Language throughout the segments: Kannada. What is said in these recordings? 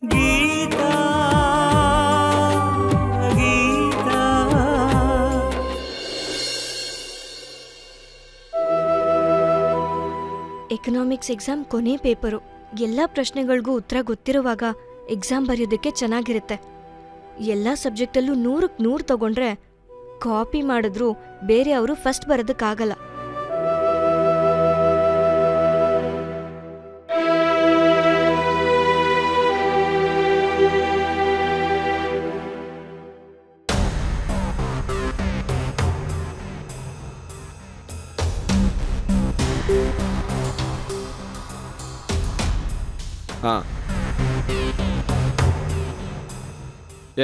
ಗೀತಾ ಗೀತಾ ಎಕನಾಮಿಕ್ಸ್ ಎಕ್ಸಾಮ್ ಕೊನೆ ಪೇಪರು. ಎಲ್ಲ ಪ್ರಶ್ನೆಗಳಿಗೂ ಉತ್ತರ ಗೊತ್ತಿರುವಾಗ ಎಕ್ಸಾಮ್ ಬರೆಯೋದಕ್ಕೆ ಚೆನ್ನಾಗಿರುತ್ತೆ. ಎಲ್ಲ ಸಬ್ಜೆಕ್ಟಲ್ಲೂ 100ಕ್ಕೆ 100 ತಗೊಂಡ್ರೆ ಕಾಪಿ ಮಾಡಿದ್ರು ಬೇರೆ ಅವರು ಫಸ್ಟ್ ಬರೋದಕ್ಕಾಗಲ್ಲ.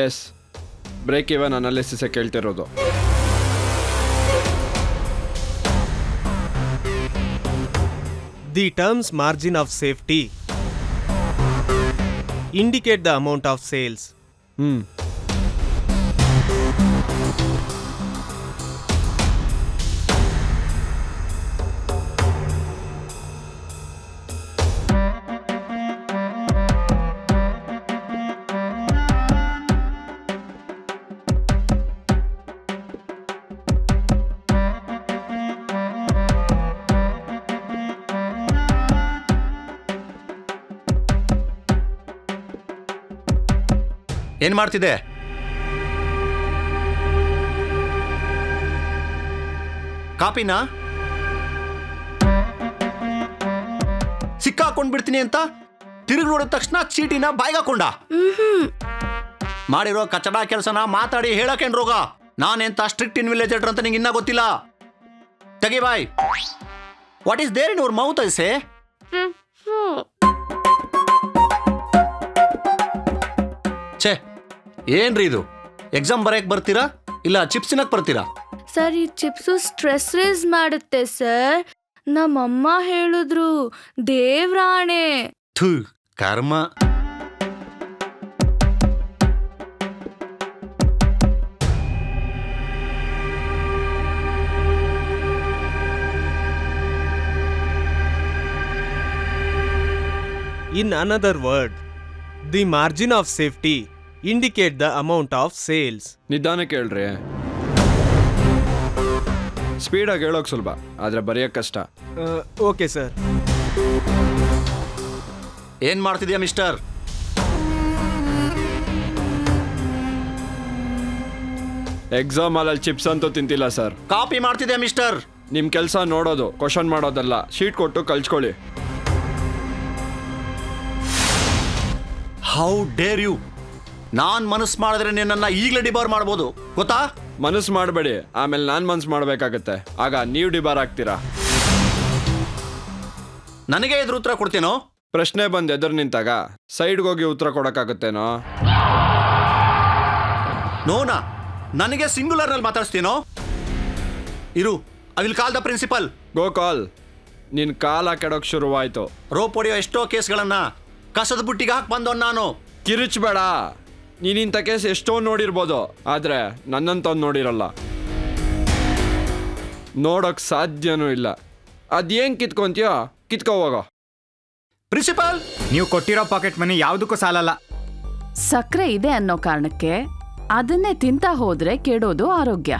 ಎಸ್, ಬ್ರೇಕ್ ಇವನ್ ಅನಾಲಿಸಿಸ್ ಕೇಳ್ತಿರೋದು. The terms margin of safety indicate the amount of sales. ಏನ್ ಮಾಡ್ತಿದೆ? ಕಾಪಿನಾ ಸಿಕ್ಕಾಕೊಂಡ್ಬಿಡ್ತೀನಿ ಅಂತ ತಿರುಗಿ ನೋಡಿದ ತಕ್ಷಣ ಚೀಟಿನ ಬಾಯ್ಗಾಕೊಂಡ. ಮಾಡಿರೋ ಕಚಡ ಕೆಲಸನ ಮಾತಾಡಿ ಹೇಳಕೇನ್ ರೋಗ? ನಾನೆಂತ ಸ್ಟ್ರಿಕ್ಟ್ ಇನ್ವಿಲೇಟರ್ ಅಂತ ನಿಂಗೆ ಇನ್ನ ಗೊತ್ತಿಲ್ಲ. ತೆಗಿ boy. What is there in your mouth I say? ಛೇ, ಏನ್ರಿ ಇದು? ಎಕ್ಸಾಮ್ ಬರೆಯಕ್ ಬರ್ತೀರಾ ಇಲ್ಲ ಚಿಪ್ಸ್ ತಿನ್ನಕ್ ಬರ್ತೀರಾ? ಸರ್, ಈ ಚಿಪ್ಸು ಸ್ಟ್ರೆಸ್ ರೇಸ್ ಮಾಡುತ್ತೆ ಸರ್. ನಮ್ಮಮ್ಮ ಹೇಳಿದ್ರು, ದೇವ್ರಾಣೆ. ಥು, ಕರ್ಮ. In another word, the margin of safety indicate the amount of sales. ನಿಧಾನಕ್ಕೆ ಹೇಳ್ರಿ. ಸ್ಪೀಡಾಗಿ ಹೇಳೋಕೆ ಸುಲಭ, ಆದರೆ ಬರೆಯೋಕೆ ಕಷ್ಟ. Okay sir. ಏನ್ ಮಾಡ್ತಿದ್ಯಾ ಮಿಸ್ಟರ್? ಎಕ್ಸಾಮ್ ಹಾಲಲ್ಲಿ ಚಿಪ್ಸ್ ಅಂತೂ ತಿಂತಿಲ್ಲ ಸರ್. ಕಾಪಿ ಮಾಡ್ತಿದ್ಯಾ ಮಿಸ್ಟರ್? ನಿಮ್ಮ ಕೆಲಸ ನೋಡೋದು, ಕ್ವಶನ್ ಮಾಡೋದಲ್ಲ. ಶೀಟ್ ಕೊಟ್ಟು ಕಳ್ಸ್ಕೊಳ್ಳಿ. How dare you? ನಾನ್ ಮನಸ್ಸು ಮಾಡಿದ್ರೆ ನಿನ್ನನ್ನ ಈಗಲೇ ಡಿಬಾರ್ ಮಾಡ್ಬೋದು, ಗೊತ್ತಾ? ಮನಸ್ಸು ಮಾಡಬೇಡಿ, ಆಮೇಲೆ ನಾನು ಮನಸ್ಸು ಮಾಡಬೇಕಾಗತ್ತೆ. ಆಗ ನೀವು ಡಿಬಾರ್ ಆಗ್ತೀರಾ. ನನಗೆ ಎದುರು ಉತ್ತರ ಕೊಡ್ತೀನೋ? ಪ್ರಶ್ನೆ ಬಂದು ಎದುರು ನಿಂತಾಗ ಸೈಡ್ಗೆ ಹೋಗಿ ಉತ್ತರ ಕೊಡೋಕ್ಕಾಗತ್ತೇನೋ? ನೋನಾ, ನನಗೆ ಸಿಂಗುಲರ್ ನಲ್ಲಿ ಮಾತಾಡ್ಸ್ತೀನೋ? ಇರು, I will call the principal. Go call. ನಿನ್ನ ಕಾಲ ಕೆಡೋಕ್ ಶುರುವಾಯ್ತು. ರೋಪ್ ಹೊಡೆಯೋ ಎಷ್ಟೋ ಕೇಸ್ಗಳನ್ನ ಕಸದ ಬುಟ್ಟಿಗೆ ಹಾಕಿ ಬಂದವನ್ ನಾನು. ಕಿರಿಚ್ಬೇಡ. ನೀನಿಂಥ ಕೇಸ್ ಎಷ್ಟೋ ನೋಡಿರ್ಬೋದು, ಆದರೆ ನನ್ನಂತವ್ನು ನೋಡಿರಲ್ಲ. ನೋಡೋಕ್ ಸಾಧ್ಯನೂ ಇಲ್ಲ. ಅದೇನ್ ಕಿತ್ಕೊಂತೀಯೋ ಕಿತ್ಕೋ ಹೋಗೋ. ಪ್ರಿನ್ಸಿಪಲ್, ನೀವು ಕೊಟ್ಟಿರೋ ಪಾಕೆಟ್ ಮನಿ ಯಾವುದಕ್ಕೂ ಸಾಲಲ್ಲ. ಸಕ್ಕರೆ ಇದೆ ಅನ್ನೋ ಕಾರಣಕ್ಕೆ ಅದನ್ನೇ ತಿಂತ ಹೋದ್ರೆ ಕೆಡೋದು ಆರೋಗ್ಯ.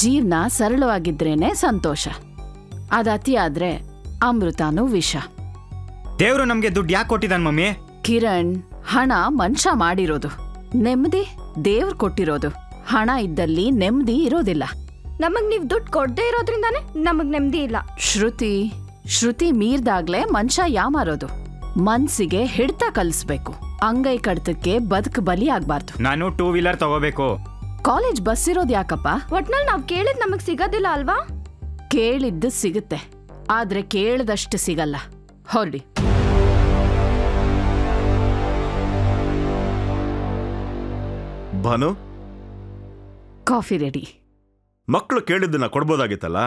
ಜೀವನ ಸರಳವಾಗಿದ್ರೇನೆ ಸಂತೋಷ. ಅತಿ ಆದ್ರೆ ಅಮೃತನೂ ವಿಷ. ದೇವ್ರು ನಮ್ಗೆ ದುಡ್ಡು ಯಾಕೆ ಕೊಟ್ಟಿದ್ದಾನೆ ಮಮ್ಮಿ? ಕಿರಣ್, ಹಣ ಮನುಷ್ಯ ಮಾಡಿರೋದು, ನೆಮ್ಮದಿ ದೇವ್ರು ಕೊಟ್ಟಿರೋದು. ಹಣ ಇದ್ದಲ್ಲಿ ನೆಮ್ಮದಿ ಇರೋದಿಲ್ಲ. ನಮಗ್ ನೀವ್ ದುಡ್ಡು ಕೊಡದೇ ಇರೋದ್ರಿಂದಾನೆ ನಮಗ್ ನೆಮ್ಮದಿ ಇಲ್ಲ. ಶ್ರುತಿ ಮೀರ್ದಾಗ್ಲೇ ಮನುಷ್ಯ ಯಾಮಾರೋದು. ಮನ್ಸಿಗೆ ಹಿಡ್ತ ಕಲಿಸ್ಬೇಕು. ಅಂಗೈ ಕಡ್ತಕ್ಕೆ ಬದುಕು ಬಲಿ ಆಗ್ಬಾರ್ದು. ನಾನು 2 ವೀಲರ್ ತಗೋಬೇಕು. ಕಾಲೇಜ್ ಬಸ್ ಇರೋದು ಯಾಕಪ್ಪ? ಒಟ್ನಲ್ಲಿ ನಾವ್ ಕೇಳಿದ್ ನಮಗ್ ಸಿಗೋದಿಲ್ಲ ಅಲ್ವಾ? ಕೇಳಿದ್ದು ಸಿಗುತ್ತೆ, ಆದ್ರೆ ಕೇಳದಷ್ಟು ಸಿಗಲ್ಲ. ಹೊರಡಿ. ಭಾನು, ಕಾಫಿ ರೆಡಿ. ಮಕ್ಕಳು ಕೇಳಿದ್ದನ್ನ ಕೊಡ್ಬೋದಾಗಿತ್ತಲ್ಲ.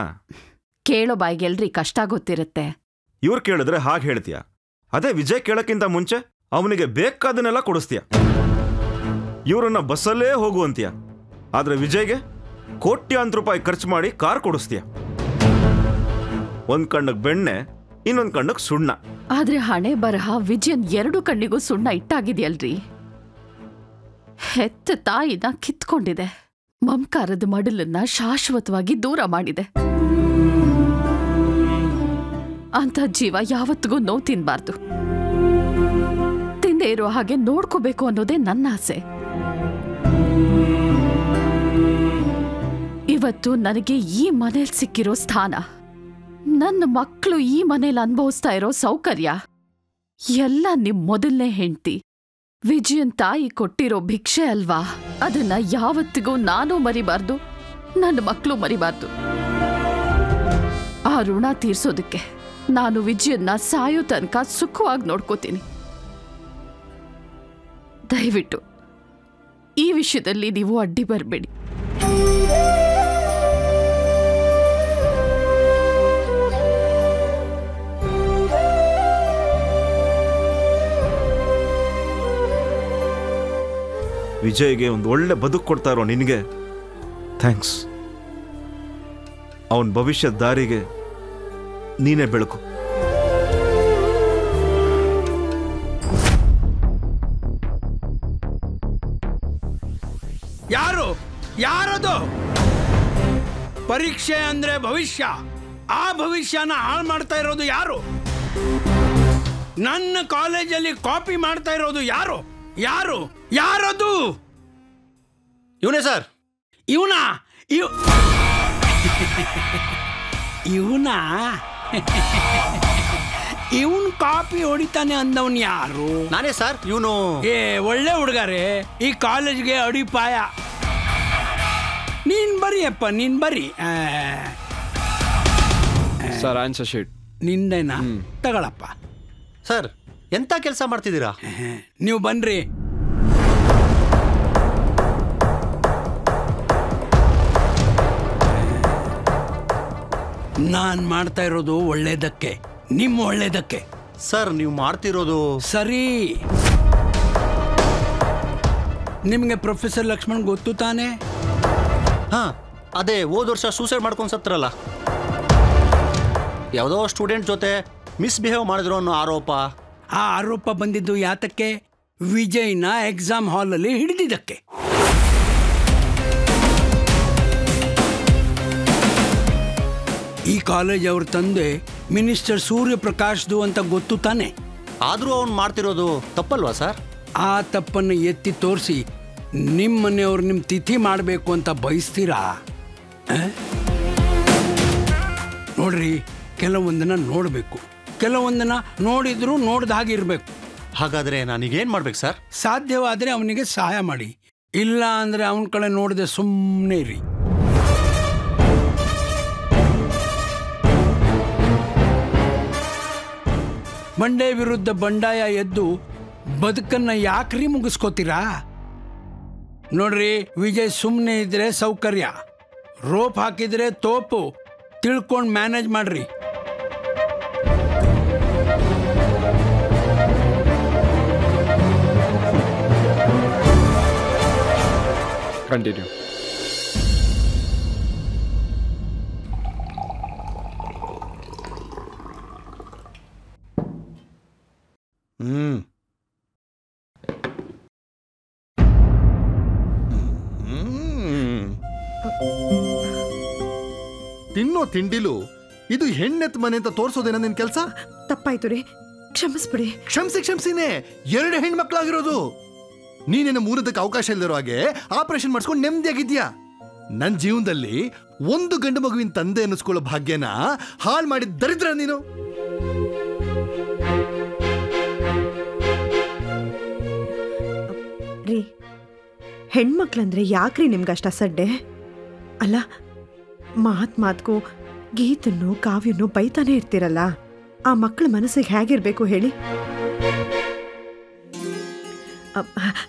ಕೇಳೋ ಬಾಯಿಗೆಲ್ರಿ ಕಷ್ಟ ಗೊತ್ತಿರುತ್ತೆ. ಇವ್ರು ಕೇಳಿದ್ರೆ ಹಾಗೆ ಹೇಳ್ತೀಯ. ಅದೇ ವಿಜಯ್ ಕೇಳಕ್ಕಿಂತ ಮುಂಚೆ ಅವನಿಗೆ ಬೇಕಾದನ್ನೆಲ್ಲ ಕೊಡಿಸ್ತೀಯ. ಇವರನ್ನ ಬಸ್ಸಲ್ಲೇ ಹೋಗುವಂತೀಯ. ಆದ್ರೆ ವಿಜಯ್ಗೆ ಕೋಟ್ಯಾಂತರ ರೂಪಾಯಿ ಖರ್ಚು ಮಾಡಿ ಕಾರ್ ಕೊಡಿಸ್ತೀಯ. ಒಂದ್ ಕಣ್ಣಿಗೆ ಬೆಣ್ಣೆ, ಇನ್ನೊಂದು ಕಣ್ಣಕ್ಕೆ ಸುಣ್ಣ. ಆದ್ರೆ ಹಣೆ ಬರಹ ವಿಜಯನ್ 2 ಕಣ್ಣಿಗೂ ಸುಣ್ಣ ಇಟ್ಟಾಗಿದೆಯಲ್ರಿ. ಹೆತ್ತ ತಾಯಿನ ಕಿತ್ಕೊಂಡಿದೆ, ಮಮಕಾರದ ಮಡಲನ್ನ ಶಾಶ್ವತವಾಗಿ ದೂರ ಮಾಡಿದೆ. ಅಂತ ಜೀವ ಯಾವತ್ತಿಗೂ ನೋವು ತಿನ್ಬಾರ್ದು. ತಿಂದೇ ಇರೋ ಹಾಗೆ ನೋಡ್ಕೋಬೇಕು ಅನ್ನೋದೇ ನನ್ನ ಆಸೆ. ಇವತ್ತು ನನಗೆ ಈ ಮನೇಲಿ ಸಿಕ್ಕಿರೋ ಸ್ಥಾನ, ನನ್ನ ಮಕ್ಕಳು ಈ ಮನೇಲಿ ಅನುಭವಿಸ್ತಾ ಇರೋ ಸೌಕರ್ಯ ಎಲ್ಲ ನಿಮ್ ಮೊದಲನೇ ಹೆಂಡ್ತಿ ವಿಜಯನ್ ತಾಯಿ ಕೊಟ್ಟಿರೋ ಭಿಕ್ಷೆ ಅಲ್ವಾ? ಅದನ್ನ ಯಾವತ್ತಿಗೂ ನಾನು ಮರಿಬಾರ್ದು, ನನ್ನ ಮಕ್ಕಳು ಮರಿಬಾರ್ದು. ಆ ಋಣ ತೀರ್ಸೋದಕ್ಕೆ ನಾನು ವಿಜಯನ್ನ ಸಾಯೋ ತನಕ ಸುಖವಾಗಿ ನೋಡ್ಕೋತೀನಿ. ದಯವಿಟ್ಟು ಈ ವಿಷಯದಲ್ಲಿ ನೀವು ಅಡ್ಡಿ ಬರಬೇಡಿ. ವಿಜಯ್ಗೆ ಒಂದು ಒಳ್ಳೆ ಬದುಕು ಕೊಡ್ತಾ ಇರೋ ನಿನಗೆ ಥ್ಯಾಂಕ್ಸ್. ಅವನ ಭವಿಷ್ಯದ ದಾರಿಗೆ ನೀನೇ ಬೆಳಕು. ಯಾರದು? ಪರೀಕ್ಷೆ ಅಂದ್ರೆ ಭವಿಷ್ಯ. ಆ ಭವಿಷ್ಯನ ಹಾಳು ಮಾಡ್ತಾ ಇರೋದು ಯಾರು? ನನ್ನ ಕಾಲೇಜಲ್ಲಿ ಕಾಪಿ ಮಾಡ್ತಾ ಇರೋದು ಯಾರು? ಯಾರದು? ಇವನೇ ಸರ್. ಇವನಾ? ಇವನ್ ಕಾಪಿ ಹೊಡಿತಾನೆ ಅಂದವನ್ ಯಾರು? ನಾನೇ ಸರ್. ಇವನು ಒಳ್ಳೆ ಹುಡುಗಾರೆ, ಈ ಕಾಲೇಜ್ಗೆ ಅಡಿಪಾಯ. ನೀನ್ ಬರಿಯಪ್ಪ, ನೀನ್ ಬರಿ. ಸರ್ ಆನ್ಸರ್ ಶೀಟ್ ನಿಂದೇನಾ? ತಗೊಳಪ್ಪ. ಸರ್ ಎಂತ ಕೆಲಸ ಮಾಡ್ತಿದ್ದೀರಾ? ನೀವು ಬನ್ರಿ. ನಾನ್ ಮಾಡ್ತಾ ಇರೋದು ಒಳ್ಳೇದಕ್ಕೆ, ನಿಮ್ಮ ಒಳ್ಳೇದಕ್ಕೆ. ಸರ್ ನೀವು ಮಾಡ್ತಿರೋದು ಸರಿ. ನಿಮ್ಗೆ ಪ್ರೊಫೆಸರ್ ಲಕ್ಷ್ಮಣ್ ಗೊತ್ತು ತಾನೆ? ಹಾ, ಅದೇ ಹೋದ ವರ್ಷ ಸೂಸೈಡ್ ಮಾಡ್ಕೊಂಡು ಸತ್ರಲ್ಲ. ಯಾವುದೋ ಸ್ಟೂಡೆಂಟ್ ಜೊತೆ ಮಿಸ್ಬಿಹೇವ್ ಮಾಡಿದ್ರು ಅನ್ನೋ ಆರೋಪ. ಆ ಆರೋಪ ಬಂದಿದ್ದು ಯಾತಕ್ಕೆ? ವಿಜಯ್ನ ಎಕ್ಸಾಮ್ ಹಾಲಲ್ಲಿ ಹಿಡಿದಿದ್ದಕ್ಕೆ. ಈ ಕಾಲೇಜ್ ಅವ್ರ ತಂದೆ ಮಿನಿಸ್ಟರ್ ಸೂರ್ಯಪ್ರಕಾಶ್ದು ಅಂತ ಗೊತ್ತು ತಾನೆ? ಆದರೂ ಅವ್ನು ಮಾಡ್ತಿರೋದು ತಪ್ಪಲ್ವಾ ಸರ್? ಆ ತಪ್ಪನ್ನು ಎತ್ತಿ ತೋರಿಸಿ ನಿಮ್ಮ ಮನೆಯವ್ರು ನಿಮ್ಮ ತಿಥಿ ಮಾಡಬೇಕು ಅಂತ ಬಯಸ್ತೀರಾ? ನೋಡ್ರಿ, ಕೆಲವೊಂದನ್ನ ನೋಡಬೇಕು, ಕೆಲವೊಂದನ್ನ ನೋಡಿದ್ರು ನೋಡ್ದ ಹಾಗಿರ್ಬೇಕು. ಹಾಗಾದ್ರೆ ನಾನೀಗೇನು ಮಾಡ್ಬೇಕು ಸರ್? ಸಾಧ್ಯವಾದರೆ ಅವನಿಗೆ ಸಹಾಯ ಮಾಡಿ, ಇಲ್ಲ ಅಂದರೆ ಅವನ ಕಡೆ ನೋಡದೆ ಸುಮ್ಮನೆ ಇರಿ. ಬಂಡೆ ವಿರುದ್ಧ ಬಂಡಾಯ ಎದ್ದು ಬದುಕನ್ನ ಯಾಕ್ರಿ ಮುಗಿಸ್ಕೋತೀರಾ? ನೋಡ್ರಿ, ವಿಜಯ್ ಸುಮ್ಮನೆ ಇದ್ರೆ ಸೌಕರ್ಯ, ರೋಪ್ ಹಾಕಿದ್ರೆ ತೋಪು. ತಿಳ್ಕೊಂಡು ಮ್ಯಾನೇಜ್ ಮಾಡ್ರಿ. ಕಂಟಿನ್ಯೂ. ತಿನ್ನೋ ತಿಂಡಿಲು ಇದು ಹೆಣ್ಣೆತ್ ಮನೆ ಅಂತ ತೋರ್ಸೋದೇನ ನಿನ್ ಕೆಲ್ಸ? ತಪ್ಪಾಯ್ತು ರೀ, ಕ್ಷಮಿಸ್ಬಿಡಿ. ಕ್ಷಮಿಸಿನೇ 2 ಹೆಣ್ಮಕ್ಳಾಗಿರೋದು. ನೀನೇನು 3ಕ್ಕೆ ಅವಕಾಶ ಇಲ್ದಿರೋ ಹಾಗೆ ಆಪರೇಷನ್ ಮಾಡಿಸ್ಕೊಂಡು ನೆಮ್ಮದಿಯಾಗಿದ್ಯಾ. ನನ್ನ ಜೀವನದಲ್ಲಿ 1 ಗಂಡು ಮಗುವಿನ ತಂದೆ ಅನ್ನಿಸ್ಕೊಳ್ಳೋ ಭಾಗ್ಯನ ಹಾಳು ಮಾಡಿದ ದರಿದ್ರ ನೀನು. ರೀ, ಹೆಣ್ಮಕ್ಳಂದ್ರೆ ಯಾಕ್ರಿ ನಿಮ್ಗಷ್ಟ ಸಡ್ಡೆ? ಅಲ್ಲ, ಮಾತ್ಗೂ ಗೀತನ್ನು ಕಾವ್ಯನ್ನು ಬೈತಾನೆ ಇರ್ತೀರಲ್ಲ, ಆ ಮಕ್ಕಳ ಮನಸ್ಸಿಗೆ ಹೇಗಿರ್ಬೇಕು ಹೇಳಿ?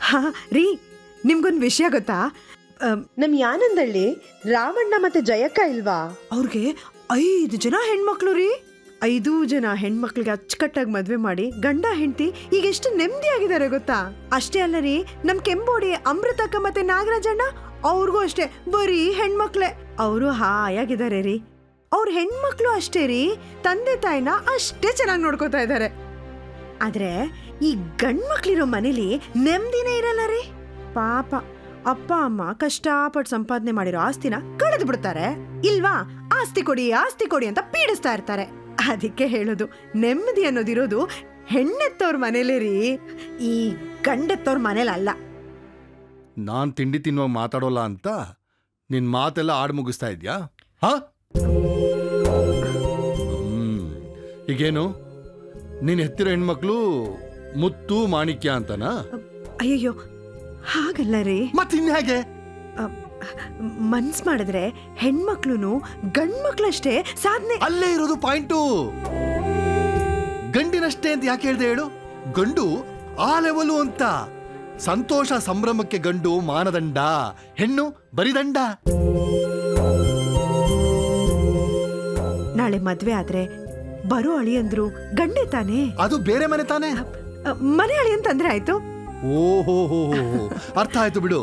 ಹಾ ರೀ, ನಿಮ್ಗೊಂದು ವಿಷಯ ಗೊತ್ತಾ? ನಮ್ ಯಾನಂದಳ್ಳಿ ರಾಮಣ್ಣ ಮತ್ತೆ ಜಯಕ್ಕ ಇಲ್ವಾ, ಅವ್ರಿಗೆ 5 ಜನ ಹೆಣ್ಮಕ್ಳು ರೀ. 5 ಜನ ಹೆಣ್ಮಕ್ಳಿಗೆ ಅಚ್ಚುಕಟ್ಟಾಗಿ ಮದ್ವೆ ಮಾಡಿ ಗಂಡ ಹೆಂಡತಿ ಈಗ ಎಷ್ಟು ನೆಮ್ಮದಿಯಾಗಿದ್ದಾರೆ ಗೊತ್ತಾ? ಅಷ್ಟೇ ಅಲ್ಲ ರೀ, ನಮ್ ಕೆಂಬೋಡಿ ಅಮೃತಕ್ಕ ಮತ್ತೆ ನಾಗರಾಜಣ್ಣ ಅವ್ರಿಗೂ ಅಷ್ಟೇ ಬರೀ ಹೆಣ್ಮಕ್ಳೇ. ಅವರು ಹಾಯಾಗಿದ್ದಾರೆ ರೀ. ಅವ್ರ ಹೆಣ್ಮಕ್ಳು ಅಷ್ಟೇ ರೀ, ತಂದೆ ತಾಯಿನ ಅಷ್ಟೇ ಚೆನ್ನಾಗಿ ನೋಡ್ಕೋತಾ ಇದ್ದಾರೆ. ಆದ್ರೆ ಈ ಗಂಡ್ಮಕ್ಳಿರೋ ಮನೇಲಿ ನೆಮ್ಮದಿನೇ ಇರಲ್ಲ ರೀ. ಪಾಪ ಅಪ್ಪ ಅಮ್ಮ ಕಷ್ಟಪಟ್ಟು ಸಂಪಾದನೆ ಮಾಡಿರೋ ಆಸ್ತಿನ ಕಳೆದು ಬಿಡ್ತಾರೆ, ಇಲ್ವಾ ಆಸ್ತಿ ಕೊಡಿ ಅಂತ ಪೀಡಿಸ್ತಾ ಇರ್ತಾರೆ. ಅದಕ್ಕೆ ಹೇಳೋದು, ನೆಮ್ಮದಿ ಅನ್ನೋದಿರೋದು ಹೆಣ್ಣೆತ್ತವ್ರ ಮನೇಲೇ ರೀ, ಈ ಗಂಡೆತ್ತವ್ರ ಮನೇಲಲ್ಲ. ನಾನ್ ತಿಂಡಿ ತಿನ್ನುವಾಗ ಮಾತಾಡೋಲ್ಲ ಅಂತ ನಿನ್ ಮಾತೆಲ್ಲ ಆಡ್ ಮುಗಿಸ್ತಾ ಇದ್ಯಾ? ಹಾ, ಈಗೇನು ನೀನ್ ಹೆತ್ತಿರೋ ಹೆಣ್ಮಕ್ಳು ಮುತ್ತು ಮಾಣಿಕ್ಯ ಅಂತನಾ? ಅಯ್ಯಯ್ಯೋ, ಹಾಗಲ್ಲ ರೀ. ಮತ್ತಿನ್ ಹೇಗೆ? ಮನ್ಸ್ ಮಾಡಿದ್ರೆ ಹೆಣ್ಮಕ್ಳು ಗಂಡ್ಮಕ್ಳಷ್ಟೇ ಸಾಧನೆ. ಅಲ್ಲೇ ಇರೋದು ಪಾಯಿಂಟು. ಗಂಡಿನಷ್ಟೇ ಅಂತ ಯಾಕೆ ಹೇಳ್ದೆ ಹೇಳು? ಗಂಡು ಆ ಲೆವೆಲು ಅಂತ. ಸಂತೋಷ ಸಂಭ್ರಮಕ್ಕೆ ಗಂಡು ಮಾನದಂಡ, ಹೆಣ್ಣು ಬರಿದಂಡ. ನಾಳೆ ಮದ್ವೆ ಆದ್ರೆ ಬರೋ ಅಳಿಯಂದ್ರು ಗಂಡೆ ತಾನೆ. ಅದು ಬೇರೆ ಮನೆ ತಾನೆ. ಮನೆ ಅಳಿ ಅಂತಂದ್ರೆ ಆಯ್ತು. ಓಹೋ, ಅರ್ಥ ಆಯ್ತು ಬಿಡು.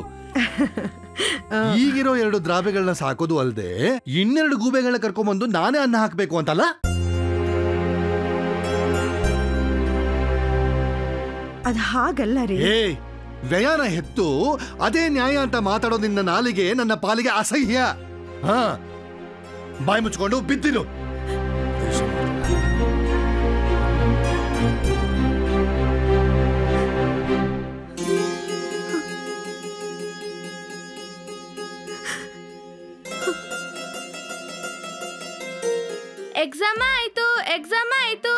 ಈಗಿರೋ 2 ದ್ರಾಬೆಗಳನ್ನ ಸಾಕೋದು ಅಲ್ದೆ 2 ಗೂಬೆಗಳನ್ನ ಕರ್ಕೊಂಡ್ಬಂದು ನಾನೇ ಅನ್ನ ಹಾಕ್ಬೇಕು ಅಂತಲ್ಲ? ಅದ್ ಹಾಗಲ್ಲ ರೀ. ವ್ಯಯನ ಹೆತ್ತು ಅದೇ ನ್ಯಾಯ ಅಂತ ಮಾತಾಡೋದು ನಿನ್ನ ನಾಲಿಗೆ ನನ್ನ ಪಾಲಿಗೆ ಅಸಹ್ಯ. ಹಾ, ಬಾಯಿ ಮುಚ್ಕೊಂಡು ಬಿದ್ದಿರು. ಎಕ್ಸಾಮ್ ಆಯ್ತು, ಎಕ್ಸಾಮ್ ಆಯ್ತು,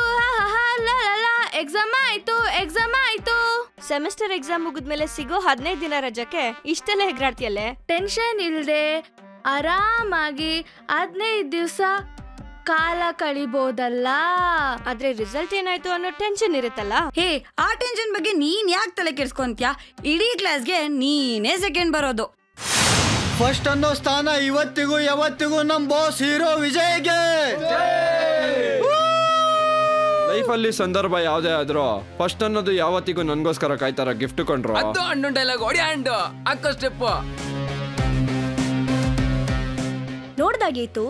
ಎಕ್ಸಾಮ್ ಆಯ್ತು. ಸೆಮಿಸ್ಟರ್ ಎಕ್ಸಾಮ್ ಮುಗಿದ್ಮೇಲೆ ಸಿಗೋ 15 ದಿನ ರಜಕ್ಕೆ ಇಷ್ಟೆಲ್ಲ ಹೆಗ್ರಾಡ್ತಿಯಲ್ಲೇ? ಟೆನ್ಷನ್ ಇಲ್ದೆ ಆರಾಮಾಗಿ 15 ದಿವಸ ಕಾಲ ಕಳಿಬೋದಲ್ಲ. ಆದ್ರೆ ರಿಸಲ್ಟ್ ಏನಾಯ್ತು ಅನ್ನೋ ಟೆನ್ಷನ್ ಇರುತ್ತಲ್ಲ. ಹೇ, ಆ ಟೆನ್ಷನ್ ಬಗ್ಗೆ ನೀನ್ ಯಾಕೆ ತಲೆ ಕೆಡ್ಸ್ಕೊಂತ್ಯಾ? ಇಡೀ ಕ್ಲಾಸ್ಗೆ ನೀನೇ ಸೆಕೆಂಡ್ ಬರೋದು. ಫಸ್ಟ್ ಅನ್ನೋ ಸ್ಥಾನ ಇವತ್ತಿಗೂ ಯಾವತ್ತಿಗೂ ನಮ್ ಬಾಸ್ ಹೀರೋ ವಿಜಯ್ಗೆ. ಲೈಫಲ್ಲಿ ಸಂದರ್ಭ ಯಾವ್ದೇ ಆದ್ರೂ ಫಸ್ಟ್ ಅನ್ನೋದು ಯಾವತ್ತಿಗೂ ನನ್ಗೋಸ್ಕರ ಕಾಯ್ತಾರ. ಗಿಫ್ಟ್ ಕೊಂಡ್ರು ಅದು ಹಣ್ಣು ಡೈಲಾಗ್ ಹೊಡಿ ಹಂಡು ಅಕ್ಕ ಸ್ಟೆಪ್ ನೋಡ್ದಾಗೇತು.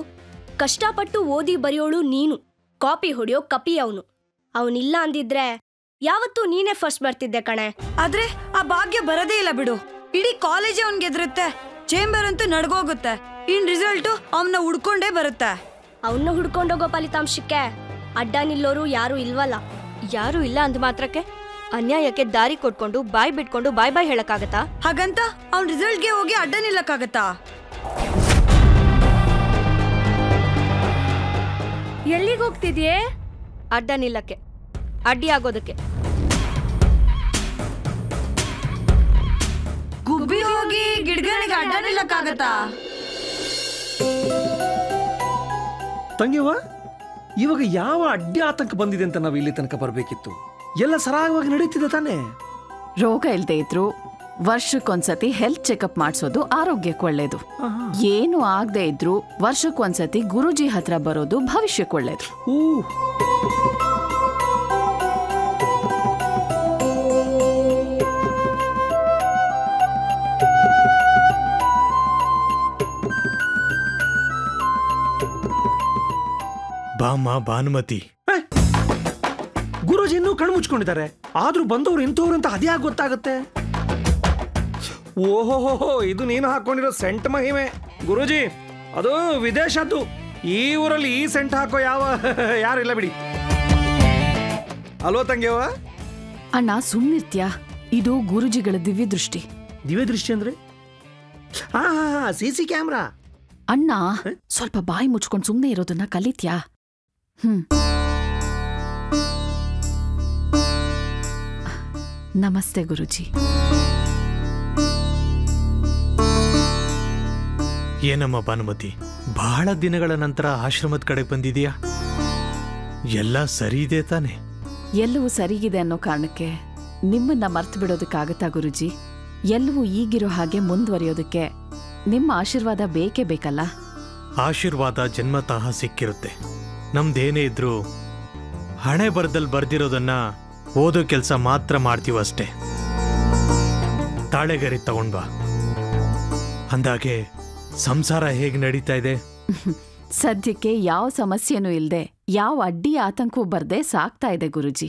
ಕಷ್ಟಪಟ್ಟು ಓದಿ ಬರೆಯೋಳು ನೀನು, ಕಾಪಿ ಹೊಡಿಯೋ ಕಪಿ ಅವನು. ಅವನಿಲ್ಲ ಅಂದಿದ್ರೆ ಯಾವತ್ತೂ ನೀನೇ ಫಸ್ಟ್ ಬರ್ತಿದ್ದೆ ಕಣೆ. ಆದ್ರೆ ಆ ಭಾಗ್ಯ ಬರದೇ ಇಲ್ಲ ಬಿಡು. ಇಡೀ ಕಾಲೇಜ್ ಅವನ್ಗೆ ಎದುರುತ್ತೆ, ಚೇಂಬರ್ ಅಂತೂ ನಡ್ಗೋಗುತ್ತೆ. ಇನ್ ರಿಸಲ್ಟ್ ಅವನ್ನ ಹುಡ್ಕೊಂಡೇ ಬರುತ್ತೆ. ಅವನ್ನ ಹುಡ್ಕೊಂಡೋಗೋ ಫಲಿತಾಂಶಕ್ಕೆ ಅಡ್ಡ ನಿಲ್ಲೋರು ಯಾರು ಇಲ್ವಲ್ಲ. ಯಾರು ಇಲ್ಲ ಅಂದ ಮಾತ್ರಕ್ಕೆ ಅನ್ಯಾಯಕ್ಕೆ ದಾರಿ ಕೊಟ್ಕೊಂಡು ಬಾಯ್ ಬಿಟ್ಕೊಂಡು ಬಾಯ್ ಬಾಯ್ ಹೇಳಕ್ಕಾಗತ್ತಾ? ಹಾಗಂತ ಅವ್ನ್ ರಿಸಲ್ಟ್ಗೆ ಹೋಗಿ ಅಡ್ಡ ನಿಲ್ಲಕ್ಕಾಗತ್ತಾ? ಎಲ್ಲಿಗೆ ಹೋಗ್ತಿದ್ಯೆ? ಅಡ್ಡ ನಿಲ್ಲಕ್ಕೆ, ಅಡ್ಡಿ ಆಗೋದಕ್ಕೆ. ಗುಬ್ಬಿ ಹೋಗಿ ಗಿಡಗಳಿಗೆ ಅಡ್ಡ ನಿಲ್ಲಕ್ಕಾಗತ್ತಾ? ತಂಗಿವ, ಇವಾಗ ಯಾವ ಅಡ್ಡಿ ಆತಂಕ ಬಂದಿದೆ ಅಂತ ನಾವು ಇಲ್ಲಿ ತನಕ ಬರಬೇಕಿತ್ತು? ಎಲ್ಲ ಸರಾಗವಾಗಿ ನಡೀತಿದೆ ತಾನೇ? ರೋಗ ಇಲ್ದೇ ಇದ್ರು ವರ್ಷಕ್ಕೊಂದ್ಸತಿ ಹೆಲ್ತ್ ಚೆಕಪ್ ಮಾಡಿಸೋದು ಆರೋಗ್ಯಕ್ಕೆ ಒಳ್ಳೇದು. ಏನು ಆಗದೆ ಇದ್ರು ವರ್ಷಕ್ಕೊಂದ್ಸತಿ ಗುರುಜಿ ಹತ್ರ ಬರೋದು ಭವಿಷ್ಯಕ್ಕೆ ಒಳ್ಳೇದು. ಬಾಮ್ಮ ಭಾನುಮತಿ. ಗುರುಜಿ ಇನ್ನೂ ಕಣ್ಣು ಮುಚ್ಕೊಂಡಿದ್ದಾರೆ, ಆದ್ರೂ ಬಂದವ್ರು ಇಂಥವ್ರು ಅಂತ ಅದ್ಯಾಕೆ ಗೊತ್ತಾಗುತ್ತೆ? ಓಹೋಹೋ, ಇದು ನೀನು ಹಾಕೊಂಡಿರೋ ಸೆಂಟ್ ಮಹಿಮೆ ಗುರುಜಿ. ಅದು ವಿದೇಶದ್ದು. ಈ ಊರಲ್ಲಿ ಈ ಸೆಂಟ್ ಹಾಕೋ ಯಾರು ಇಲ್ಲ ಬಿಡಿ. ಅಲ್ವೋ ತಂಗಿಯವ? ಅಣ್ಣ ಸುಮ್ಮನಿರ್ತ್ಯಾ, ಇದು ಗುರುಜಿಗಳ ದಿವ್ಯ ದೃಷ್ಟಿ. ದಿವ್ಯ ದೃಷ್ಟಿ ಅಂದ್ರೆ CC ಕ್ಯಾಮ್ರಾ. ಅಣ್ಣ ಸ್ವಲ್ಪ ಬಾಯಿ ಮುಚ್ಕೊಂಡು ಸುಮ್ಮನೆ ಇರೋದನ್ನ ಕಲಿತ್ಯಾ? ನಮಸ್ತೆ ಗುರುಜಿ. ಏನಮ್ಮ ಭಾನುಮತಿ, ಬಹಳ ದಿನಗಳ ನಂತರ ಆಶ್ರಮದ ಕಡೆ ಬಂದಿದೀಯಾ? ಎಲ್ಲ ಸರಿ ಇದೆ ತಾನೆ? ಎಲ್ಲವೂ ಸರಿಗಿದೆ ಅನ್ನೋ ಕಾರಣಕ್ಕೆ ನಿಮ್ಮನ್ನ ಮರ್ತು ಬಿಡೋದಕ್ಕಾಗತ್ತಾ ಗುರುಜಿ? ಎಲ್ಲವೂ ಈಗಿರೋ ಹಾಗೆ ಮುಂದುವರಿಯೋದಕ್ಕೆ ನಿಮ್ಮ ಆಶೀರ್ವಾದ ಬೇಕೇ ಬೇಕಲ್ಲ? ಆಶೀರ್ವಾದ ಜನ್ಮತಃ ಸಿಕ್ಕಿರುತ್ತೆ. ನಮ್ದೇನೇ ಇದ್ರೂ ಹಣೆ ಬರದಲ್ಲಿ ಬರ್ದಿರೋದನ್ನ ಓದೋ ಕೆಲಸ ಮಾತ್ರ ಮಾಡ್ತೀವಷ್ಟೇ. ತಾಳೆಗರಿ ತಗೊಂಡ್ಬಾ. ಅಂದಾಗೆ ಸಂಸಾರ ಹೇಗೆ ನಡೀತಾ ಇದೆ? ಸದ್ಯಕ್ಕೆ ಯಾವ ಸಮಸ್ಯೆನೂ ಇಲ್ಲದೆ ಯಾವ ಅಡ್ಡಿ ಆತಂಕವೂ ಬರ್ದೆ ಸಾಕ್ತಾ ಇದೆ ಗುರುಜಿ.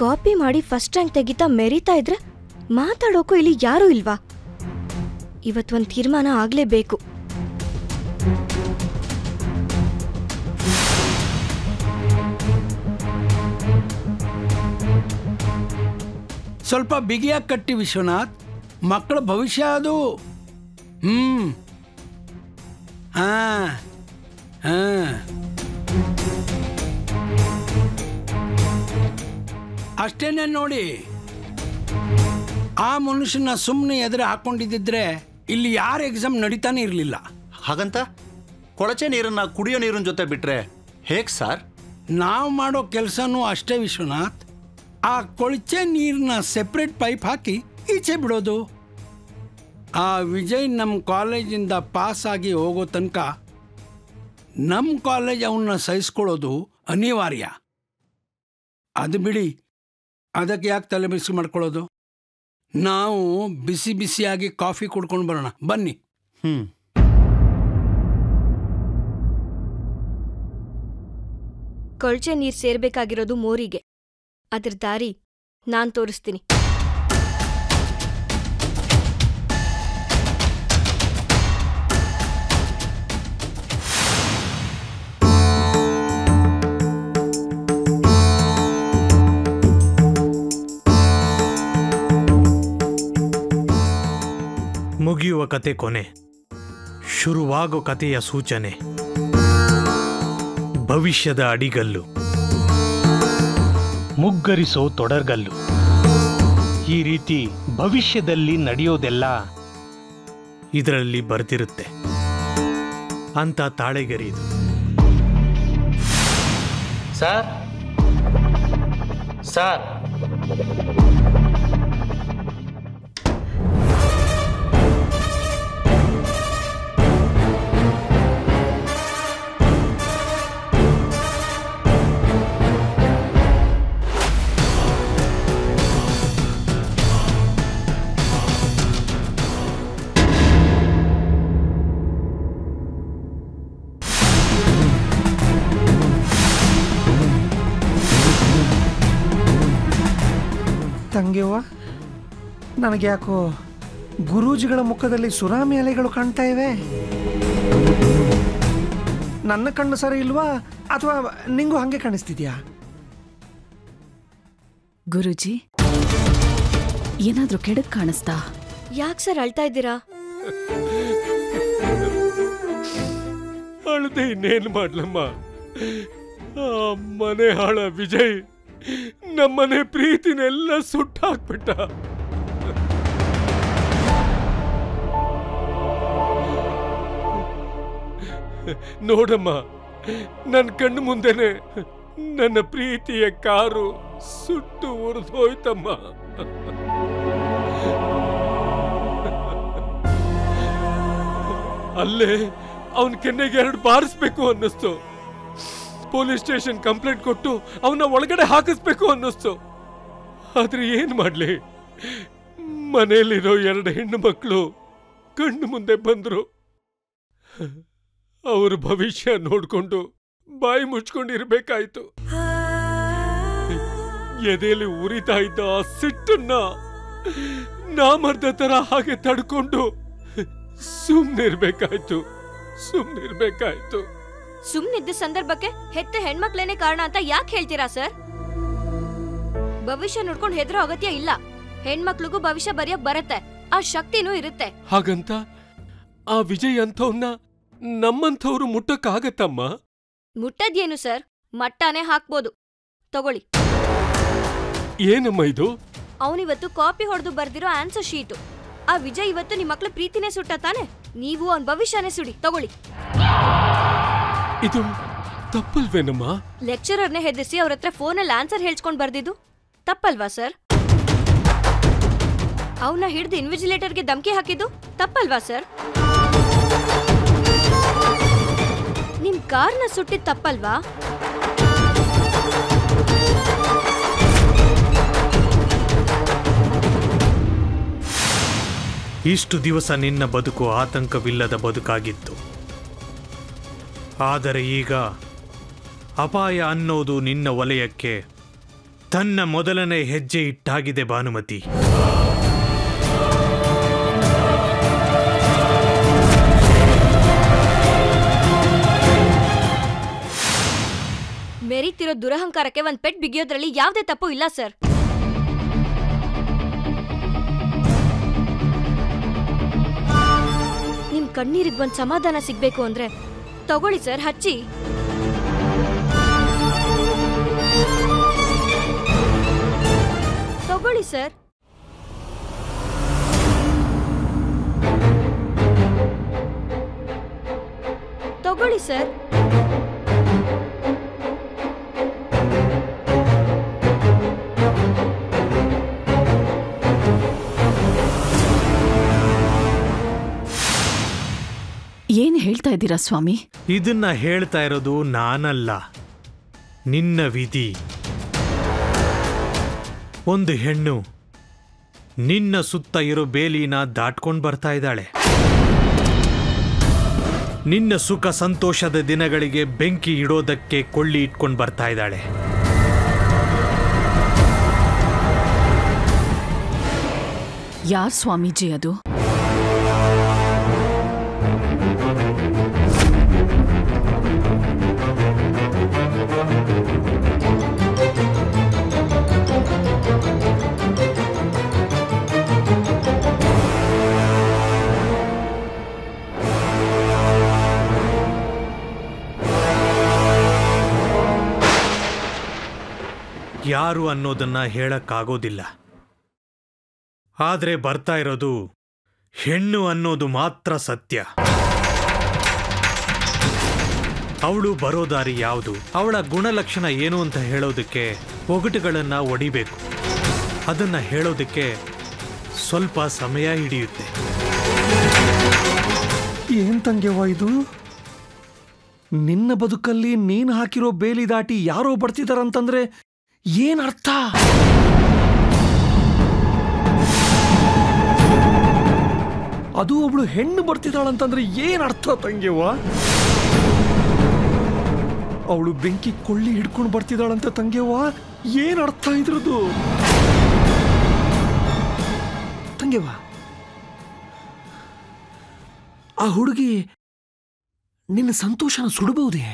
ಕಾಪಿ ಮಾಡಿ ಫಸ್ಟ್ ರ್ಯಾಂಕ್ ತೆಗಿತಾ ಮೆರಿತಾ ಇದ್ರೆ ಮಾತಾಡೋಕು ಇಲ್ಲಿ ಯಾರೂ ಇಲ್ವಾ? ಇವತ್ತೊಂದು ತೀರ್ಮಾನ ಆಗ್ಲೇಬೇಕು. ಸ್ವಲ್ಪ ಬಿಗಿಯಾಗಿ ಕಟ್ಟಿ ವಿಶ್ವನಾಥ್, ಮಕ್ಕಳ ಭವಿಷ್ಯ ಅದು. ಅಷ್ಟೇನೆ ನೋಡಿ. ಆ ಮನುಷ್ಯನ ಸುಮ್ಮನೆ ಎದುರು ಹಾಕೊಂಡಿದ್ದಿದ್ರೆ ಇಲ್ಲಿ ಯಾರ ಎಕ್ಸಾಮ್ ನಡೀತಾನೆ ಇರಲಿಲ್ಲ. ಹಾಗಂತ ಕೊಳಚೆ ನೀರನ್ನ ಕುಡಿಯೋ ನೀರಿನ ಜೊತೆ ಬಿಟ್ರೆ ಹೇಗೆ ಸರ್? ನಾವು ಮಾಡೋ ಕೆಲಸನೂ ಅಷ್ಟೇ ವಿಶ್ವನಾಥ್. ಆ ಕೊಳಚೆ ನೀರನ್ನ ಸೆಪ್ರೇಟ್ ಪೈಪ್ ಹಾಕಿ ಈಚೆ ಬಿಡೋದು. ಆ ವಿಜಯ್ ನಮ್ಮ ಕಾಲೇಜಿಂದ ಪಾಸ್ ಆಗಿ ಹೋಗೋ ತನಕ ನಮ್ಮ ಕಾಲೇಜ್ ಅವನ್ನ ಸಹಿಸ್ಕೊಳ್ಳೋದು ಅನಿವಾರ್ಯ. ಅದು ಬಿಡಿ, ಅದಕ್ಕೆ ಯಾಕೆ ತಲೆ ಬಿಸಿ ಮಾಡ್ಕೊಳ್ಳೋದು? ನಾವು ಬಿಸಿ ಬಿಸಿಯಾಗಿ ಕಾಫಿ ಕುಡ್ಕೊಂಡು ಬರೋಣ ಬನ್ನಿ. ಕೊಳಚೆ ನೀರು ಸೇರ್ಬೇಕಾಗಿರೋದು ಮೋರಿಗೆ. ಅದ್ರ ದಾರಿ ನಾನ್ ತೋರಿಸ್ತೀನಿ. ಮುಗಿಯುವ ಕತೆ ಕೊನೆ, ಶುರುವಾಗೋ ಕತೆಯ ಸೂಚನೆ, ಭವಿಷ್ಯದ ಅಡಿಗಲ್ಲು, ಮುಗ್ಗರಿಸೋ ತೊಡರ್ಗಲ್ಲು. ಈ ರೀತಿ ಭವಿಷ್ಯದಲ್ಲಿ ನಡೆಯೋದೆಲ್ಲ ಇದರಲ್ಲಿ ಬರ್ತಿರುತ್ತೆ ಅಂತ ತಾಳೆಗರಿದು. ಸರ್ ಸರ್ ತಂಗಿವ್ವ, ನನಗೆ ಯಾಕೋ ಗುರೂಜಿಗಳ ಮುಖದಲ್ಲಿ ಸುನಾಮಿ ಅಲೆಗಳು ಕಾಣ್ತಾ ಇವೆ. ನನ್ನ ಕಣ್ಣು ಸರಿ ಇಲ್ವಾ ಅಥವಾ ನಿಂಗೂ ಹಂಗೆ ಕಾಣಿಸ್ತಿದ್ಯಾ? ಗುರೂಜಿ, ಏನಾದ್ರೂ ಕೆಡಕ್ ಕಾಣಿಸ್ತಾ? ಯಾಕೆ ಸರ್ ಅಳ್ತಾ ಇದ್ದೀರಾ? ಅಳ್ದೆ ಇನ್ನೇನು ಮಾಡ್ಲಮ್ಮ? ಆ ಮನೆ ಹಾಳ ವಿಜಯ್ ನಮ್ಮನೆ ಪ್ರೀತಿನೆಲ್ಲ ಸುಟ್ಟಾಕ್ಬಿಟ್ಟ. ನೋಡಮ್ಮ, ನನ್ನ ಕಣ್ಣು ಮುಂದೆನೆ ನನ್ನ ಪ್ರೀತಿಯ ಕಾರು ಸುಟ್ಟು ಉರಿದೋಯ್ತಮ್ಮ. ಅಲ್ಲೇ ಅವನ್ ಕೆನ್ನೆಗೆ 2 ಬಾರಿಸ್ಬೇಕು ಅನ್ನಿಸ್ತು. ಪೊಲೀಸ್ ಸ್ಟೇಷನ್ ಕಂಪ್ಲೇಂಟ್ ಕೊಟ್ಟು ಅವನ್ನ ಒಳಗಡೆ ಹಾಕಿಸ್ಬೇಕು ಅನ್ನಿಸ್ತು. ಆದ್ರೆ ಏನ್ ಮಾಡ್ಲಿ, ಮನೆಯಲ್ಲಿರೋ 2 ಹೆಣ್ಣು ಮಕ್ಕಳು ಕಣ್ಣು ಮುಂದೆ ಬಂದ್ರು. ಅವ್ರ ಭವಿಷ್ಯ ನೋಡ್ಕೊಂಡು ಬಾಯಿ ಮುಚ್ಕೊಂಡಿರ್ಬೇಕಾಯ್ತು. ಎದೆಯಲ್ಲಿ ಉರಿತಾ ಇದ್ದ ಆ ಸಿಟ್ಟನ್ನ ನಾಮರ್ದ ತರ ಹಾಗೆ ತಡ್ಕೊಂಡು ಸುಮ್ನಿರ್ಬೇಕಾಯ್ತು. ಸುಮ್ನಿದ್ದ ಸಂದರ್ಭಕ್ಕೆ ಹೆತ್ತ ಹೆಣ್ಮಕ್ಳೇನೆ ಕಾರಣ ಅಂತ ಯಾಕೆ ಹೇಳ್ತೀರಾ ಸರ್? ಭವಿಷ್ಯ ನೋಡ್ಕೊಂಡು ಹೆದರೋ ಅಗತ್ಯ ಇಲ್ಲ. ಹೆಣ್ಮಕ್ಳಿಗೂ ಭವಿಷ್ಯ ಬರೆಯಕ್ ಬರತ್ತೆ, ಆ ಶಕ್ತಿನೂ ಇರುತ್ತೆ. ಹಾಗಂತ ಆ ವಿಜಯ್ ಅಂಥವ್ನ ನಮ್ಮಂಥವ್ರು ಮುಟ್ಟಕ್ಕಾಗತ್ತಮ್ಮ? ಮುಟ್ಟದ್ಯೇನು ಸರ್, ಮಟ್ಟನೇ ಹಾಕ್ಬೋದು. ತಗೊಳ್ಳಿ. ಏನಮ್ಮ ಇದು? ಅವನಿವತ್ತು ಕಾಪಿ ಹೊಡೆದು ಬರ್ದಿರೋ ಆನ್ಸರ್ ಶೀಟು. ಆ ವಿಜಯ್ ಇವತ್ತು ನಿಮ್ ಮಕ್ಳ ಪ್ರೀತಿನೇ ಸುಟ್ಟ ತಾನೆ, ನೀವು ಅವನ್ ಭವಿಷ್ಯನೇ ಸುಡಿ. ತಗೊಳ್ಳಿ. ಇದು ತಪ್ಪಲ್ವೇನಮ್ಮ? ಲೆಕ್ಚರರ್ನೇ ಹೆದರ್ಸಿ ಅವ್ರ ಹತ್ರ ಫೋನಲ್ಲಿ ಆನ್ಸರ್ ಹೇಳ್ಸ್ಕೊಂಡ್ ಬರ್ದಿದ್ದು ತಪ್ಪಲ್ವಾ ಸರ್? ಅವನ್ನ ಹಿಡ್ದು ಇನ್ವಿಜಿಲೇಟರ್ಗೆ ಧಮಕಿ ಹಾಕಿದ್ದು ತಪ್ಪಲ್ವಾ ಸರ್? ನಿಮ್ ಕಾರ್ನ ಸುಟ್ಟಿದ್ ತಪ್ಪಲ್ವಾ? ಇಷ್ಟು ದಿವಸ ನಿನ್ನ ಬದುಕು ಆತಂಕವಿಲ್ಲದ ಬದುಕಾಗಿತ್ತು. ಆದರೆ ಈಗ ಅಪಾಯ ಅನ್ನೋದು ನಿನ್ನ ವಲಯಕ್ಕೆ ತನ್ನ ಮೊದಲನೇ ಹೆಜ್ಜೆ ಇಟ್ಟಾಗಿದೆ ಭಾನುಮತಿ. ಮೆರೀತಿರೋ ದುರಹಂಕಾರಕ್ಕೆ ಒಂದ್ ಪೆಟ್ ಬಿಗಿಯೋದ್ರಲ್ಲಿ ಯಾವುದೇ ತಪ್ಪು ಇಲ್ಲ ಸರ್. ನಿಮ್ ಕಣ್ಣೀರಿಗೆ ಒಂದ್ ಸಮಾಧಾನ ಸಿಗ್ಬೇಕು ಅಂದ್ರೆ ತಗೊಳ್ಳಿ ಸರ್, ಹಚ್ಚಿ. ತಗೊಳ್ಳಿ ಸರ್. ತಗೊಳ್ಳಿ ಸರ್. ಏನ್ ಹೇಳ್ತಾ ಇದ್ದೀರಾ ಸ್ವಾಮಿ? ಇದನ್ನ ಹೇಳ್ತಾ ಇರೋದು ನಾನಲ್ಲ, ನಿನ್ನ ವಿಧಿ. ಒಂದು ಹೆಣ್ಣು ನಿನ್ನ ಸುತ್ತ ಇರೋ ಬೇಲಿನ ದಾಟ್ಕೊಂಡು ಬರ್ತಾ ಇದ್ದಾಳೆ. ನಿನ್ನ ಸುಖ ಸಂತೋಷದ ದಿನಗಳಿಗೆ ಬೆಂಕಿ ಇಡೋದಕ್ಕೆ ಕೊಳ್ಳಿ ಇಟ್ಕೊಂಡು ಬರ್ತಾ ಇದ್ದಾಳೆ. ಯಾರ್ ಸ್ವಾಮೀಜಿ ಅದು? ಯಾರು ಅನ್ನೋದನ್ನ ಹೇಳಕ್ಕಾಗೋದಿಲ್ಲ. ಆದ್ರೆ ಬರ್ತಾ ಇರೋದು ಹೆಣ್ಣು ಅನ್ನೋದು ಮಾತ್ರ ಸತ್ಯ. ಅವಳು ಬರೋ ದಾರಿ ಯಾವುದು, ಅವಳ ಗುಣಲಕ್ಷಣ ಏನು ಅಂತ ಹೇಳೋದಕ್ಕೆ ಒಗಟುಗಳನ್ನ ಒಡಿಬೇಕು. ಅದನ್ನ ಹೇಳೋದಕ್ಕೆ ಸ್ವಲ್ಪ ಸಮಯ ಹಿಡಿಯುತ್ತೆ. ಏನ್ ತಂಗ್ಯವ್ವ ಇದು? ನಿನ್ನ ಬದುಕಲ್ಲಿ ನೀನ್ ಹಾಕಿರೋ ಬೇಲಿ ದಾಟಿ ಯಾರೋ ಬರ್ತಿದಾರಂತಂದ್ರೆ ಏನ್ ಅರ್ಥ? ಅದು ಒಬ್ಳು ಹೆಣ್ಣು ಬರ್ತಿದ್ದಾಳಂತಂದ್ರೆ ಏನ್ ಅರ್ಥ ತಂಗ್ಯವ್ವ? ಅವಳು ಬೆಂಕಿ ಕೊಳ್ಳಿ ಹಿಡ್ಕೊಂಡು ಬರ್ತಿದ್ದಾಳಂತ ತಂಗ್ಯವ್ವ, ಏನ್ ಅರ್ಥ ಇದ್ರದ್ದು? ತಂಗ್ಯವ್ವ, ಆ ಹುಡುಗಿ ನಿನ್ನ ಸಂತೋಷನ ಸುಡಬಹುದೇ?